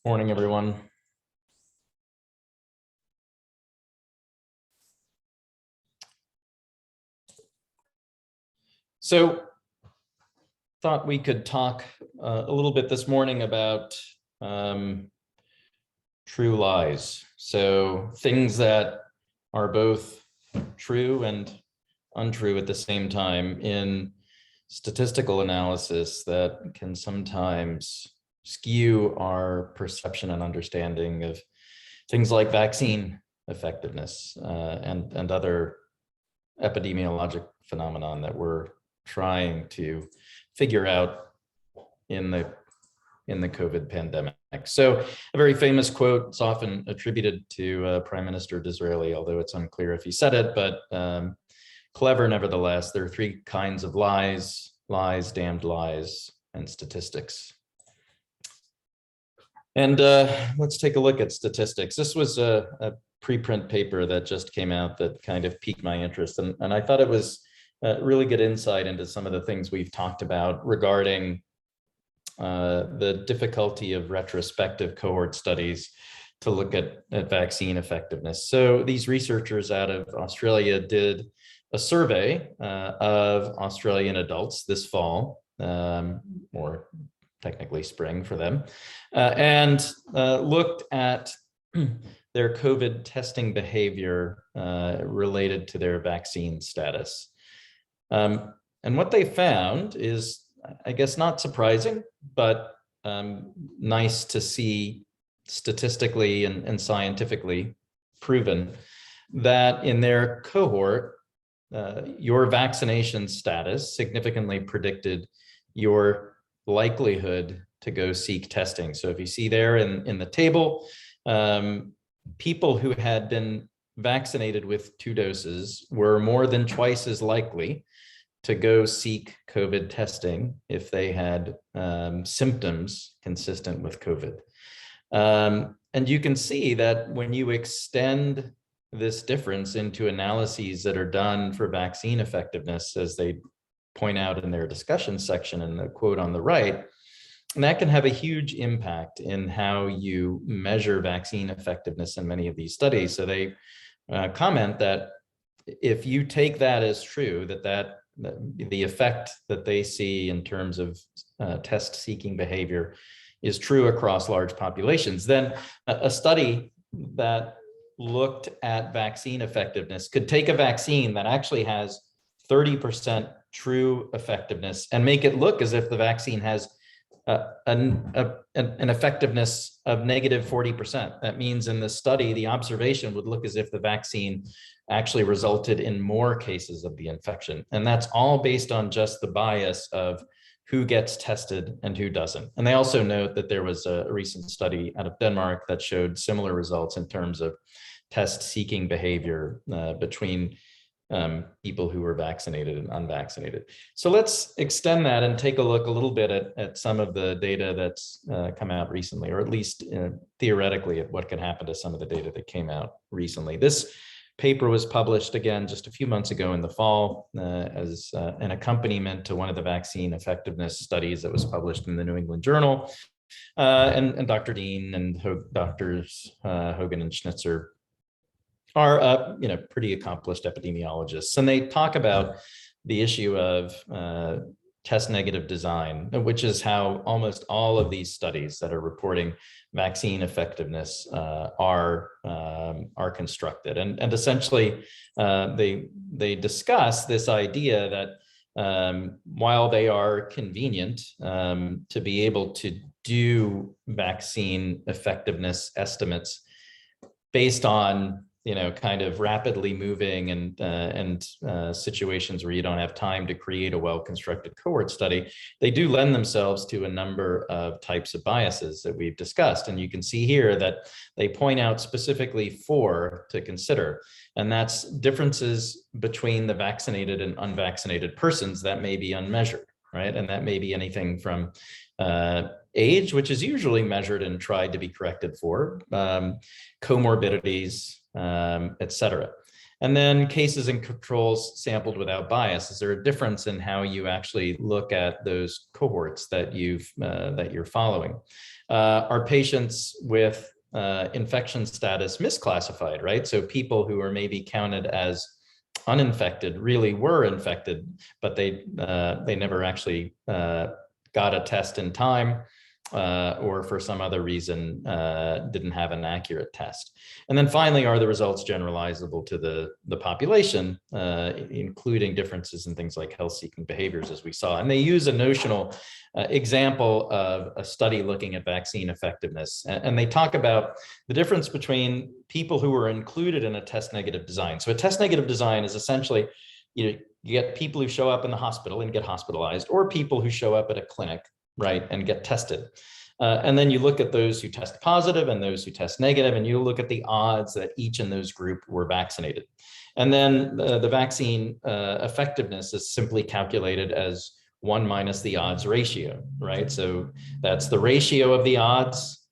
Morning, everyone. So, thought we could talk a little bit this morning about true lies. So, things that are both true and untrue at the same time in statistical analysis that can sometimes skew our perception and understanding of things like vaccine effectiveness and other epidemiologic phenomenon that we're trying to figure out in the COVID pandemic. So a very famous quote is often attributed to Prime Minister Disraeli, although it's unclear if he said it, but clever nevertheless. There are three kinds of lies: lies, damned lies, and statistics. And let's take a look at statistics. This was a preprint paper that just came out that kind of piqued my interest. And I thought it was really good insight into some of the things we've talked about regarding the difficulty of retrospective cohort studies to look at vaccine effectiveness. So these researchers out of Australia did a survey of Australian adults this fall, or technically spring for them, and looked at their COVID testing behavior related to their vaccine status. And what they found is, I guess, not surprising, but nice to see statistically and scientifically proven that in their cohort, your vaccination status significantly predicted your likelihood to go seek testing. So if you see there in the table, people who had been vaccinated with 2 doses were more than twice as likely to go seek COVID testing if they had symptoms consistent with COVID. And you can see that when you extend this difference into analyses that are done for vaccine effectiveness, as they point out in their discussion section in the quote on the right, and that can have a huge impact in how you measure vaccine effectiveness in many of these studies. So they comment that if you take that as true, that the effect that they see in terms of test-seeking behavior is true across large populations, then a study that looked at vaccine effectiveness could take a vaccine that actually has 30% true effectiveness and make it look as if the vaccine has an effectiveness of negative 40%. That means in the study, the observation would look as if the vaccine actually resulted in more cases of the infection. And that's all based on just the bias of who gets tested and who doesn't. And they also note that there was a recent study out of Denmark that showed similar results in terms of test-seeking behavior between people who were vaccinated and unvaccinated. So let's extend that and take a look a little bit at some of the data that's come out recently, or at least theoretically at what can happen to some of the data that came out recently. This paper was published again just a few months ago in the fall as an accompaniment to one of the vaccine effectiveness studies that was published in the New England Journal. And Dr. Dean and Doctors Hogan and Schnitzer are pretty accomplished epidemiologists, and they talk about the issue of test negative design, which is how almost all of these studies that are reporting vaccine effectiveness are constructed. And essentially, they discuss this idea that while they are convenient to be able to do vaccine effectiveness estimates based on kind of rapidly moving and situations where you don't have time to create a well-constructed cohort study, they do lend themselves to a number of types of biases that we've discussed. And you can see here that they point out specifically 4 to consider, and that's differences between the vaccinated and unvaccinated persons that may be unmeasured, right? And that may be anything from age, which is usually measured and tried to be corrected for, comorbidities, et cetera. And then cases and controls sampled without bias. Is there a difference in how you actually look at those cohorts that you're following? Are patients with infection status misclassified, right? So people who are maybe counted as uninfected really were infected, but they never actually got a test in time, or for some other reason didn't have an accurate test. And then finally, are the results generalizable to the population, including differences in things like health-seeking behaviors, as we saw. And they use a notional example of a study looking at vaccine effectiveness. And they talk about the difference between people who were included in a test-negative design. So a test-negative design is essentially, you get people who show up in the hospital and get hospitalized, or people who show up at a clinic, right, and get tested. And then you look at those who test positive and those who test negative, and you look at the odds that each in those group were vaccinated. And then the vaccine effectiveness is simply calculated as 1 minus the odds ratio, right? So that's the ratio of the odds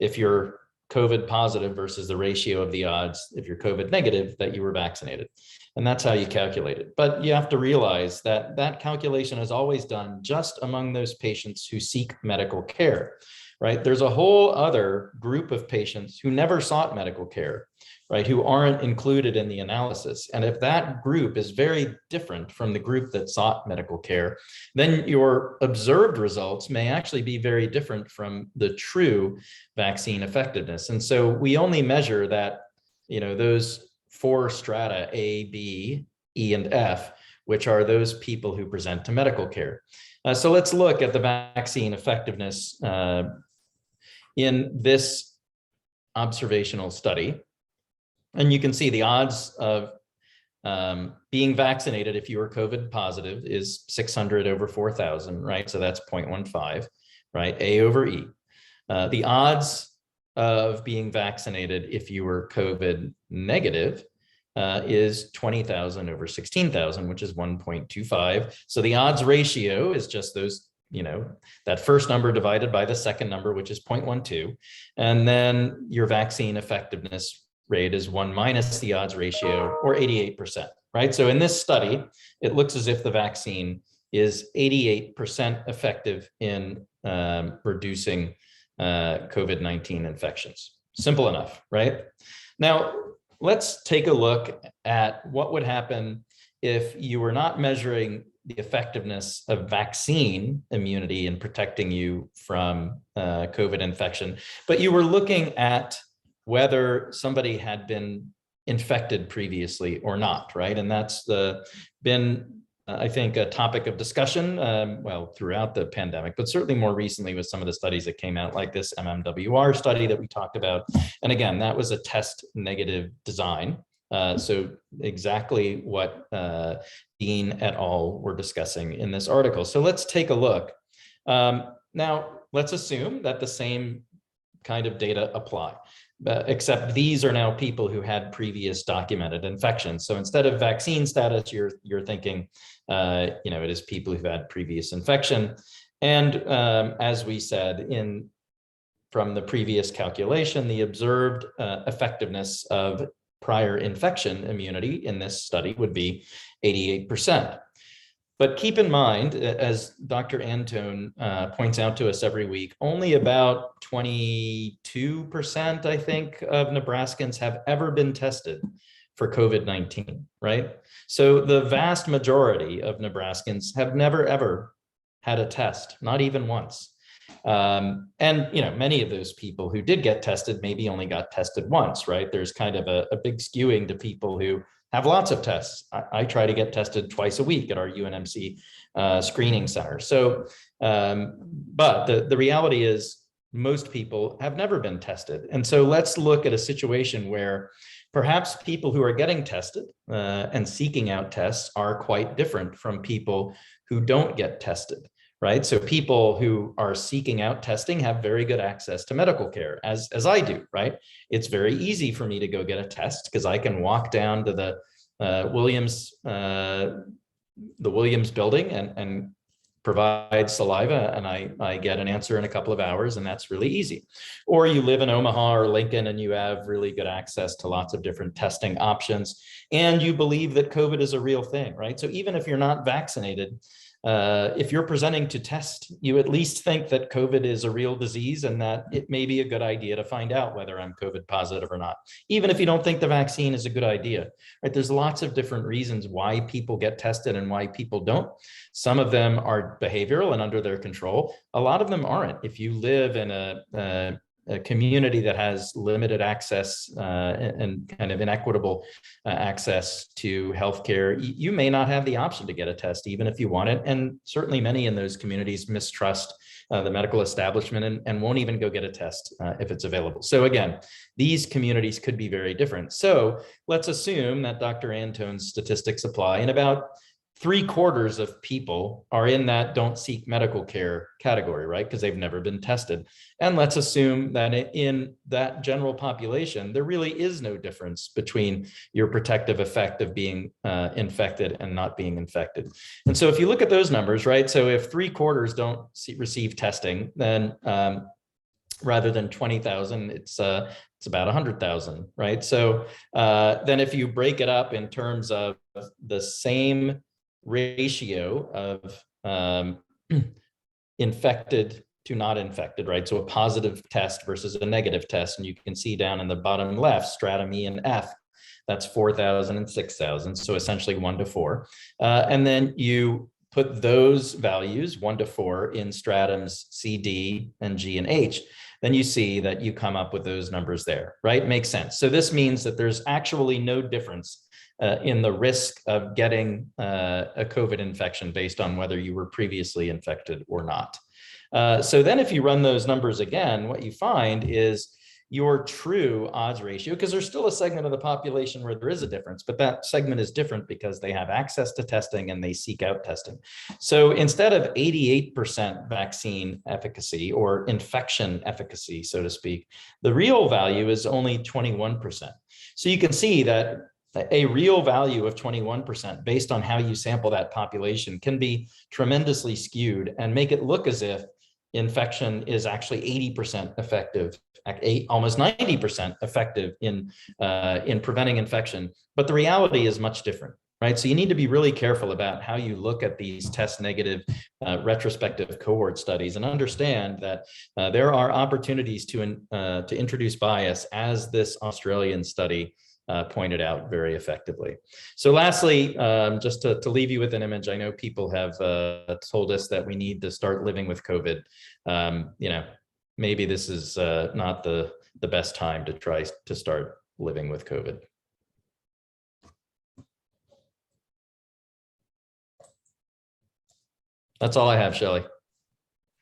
if you're COVID positive versus the ratio of the odds if you're COVID negative that you were vaccinated. And that's how you calculate it. But you have to realize that that calculation is always done just among those patients who seek medical care, right? There's a whole other group of patients who never sought medical care, right? Who aren't included in the analysis. And if that group is very different from the group that sought medical care, then your observed results may actually be very different from the true vaccine effectiveness. And so we only measure that, those 4 strata, A, B, E, and F, which are those people who present to medical care. So let's look at the vaccine effectiveness in this observational study. And you can see the odds of being vaccinated if you were COVID positive is 600 over 4,000, right? So that's 0.15, right? A over E. The odds of being vaccinated if you were COVID negative is 20,000 over 16,000, which is 1.25. So the odds ratio is just those, that first number divided by the second number, which is 0.12. And then your vaccine effectiveness rate is 1 minus the odds ratio, or 88%, right? So in this study, it looks as if the vaccine is 88% effective in reducing COVID-19 infections. Simple enough, right? Now, let's take a look at what would happen if you were not measuring the effectiveness of vaccine immunity in protecting you from COVID infection, but you were looking at whether somebody had been infected previously or not, right? And that's been, I think, a topic of discussion, throughout the pandemic, but certainly more recently with some of the studies that came out, like this MMWR study that we talked about. And again, that was a test negative design. So exactly what Dean et al. Were discussing in this article. So let's take a look. Now, let's assume that the same kind of data apply. Except these are now people who had previous documented infections. So instead of vaccine status, you're thinking, it is people who've had previous infection. And as we said from the previous calculation, the observed effectiveness of prior infection immunity in this study would be 88%. But keep in mind, as Dr. Antone points out to us every week, only about 22%, I think, of Nebraskans have ever been tested for COVID-19, right? So the vast majority of Nebraskans have never, ever had a test, not even once. And, many of those people who did get tested maybe only got tested once, right? There's kind of a big skewing to people who have lots of tests. I try to get tested twice a week at our UNMC screening center. So, but the reality is most people have never been tested. And so let's look at a situation where perhaps people who are getting tested and seeking out tests are quite different from people who don't get tested, right? So people who are seeking out testing have very good access to medical care, as I do, right? It's very easy for me to go get a test because I can walk down to the Williams building and provide saliva and I get an answer in a couple of hours, and that's really easy. Or you live in Omaha or Lincoln and you have really good access to lots of different testing options, and you believe that COVID is a real thing, right? So even if you're not vaccinated, if you're presenting to test, you at least think that COVID is a real disease and that it may be a good idea to find out whether I'm COVID positive or not, even if you don't think the vaccine is a good idea, right? There's lots of different reasons why people get tested and why people don't. Some of them are behavioral and under their control. A lot of them aren't. If you live in a community that has limited access and kind of inequitable access to healthcare, you may not have the option to get a test, even if you want it. And certainly many in those communities mistrust the medical establishment and won't even go get a test if it's available. So again, these communities could be very different. So let's assume that Dr. Antone's statistics apply, and about 3/4 of people are in that don't seek medical care category, right? Because they've never been tested. And let's assume that in that general population, there really is no difference between your protective effect of being infected and not being infected. And so if you look at those numbers, right? So if 3/4 don't receive testing, then rather than 20,000, it's about 100,000, right? So then if you break it up in terms of the same ratio of infected to not infected, right? So a positive test versus a negative test. And you can see down in the bottom left, stratum E and F, that's 4,000 and 6,000. So essentially 1 to 4. And then you put those values 1 to 4 in stratums C, D, and G and H. Then you see that you come up with those numbers there, right? Makes sense. So this means that there's actually no difference in the risk of getting a COVID infection based on whether you were previously infected or not. So then if you run those numbers again, what you find is your true odds ratio, because there's still a segment of the population where there is a difference, but that segment is different because they have access to testing and they seek out testing. So instead of 88% vaccine efficacy or infection efficacy, so to speak, the real value is only 21%. So you can see that a real value of 21% based on how you sample that population can be tremendously skewed and make it look as if infection is actually 80% effective, almost 90% effective in preventing infection. But the reality is much different, right? So you need to be really careful about how you look at these test negative retrospective cohort studies and understand that there are opportunities to introduce bias, as this Australian study pointed out very effectively. So lastly, just to leave you with an image, I know people have told us that we need to start living with COVID. Maybe this is not the best time to try to start living with COVID. That's all I have, Shelley.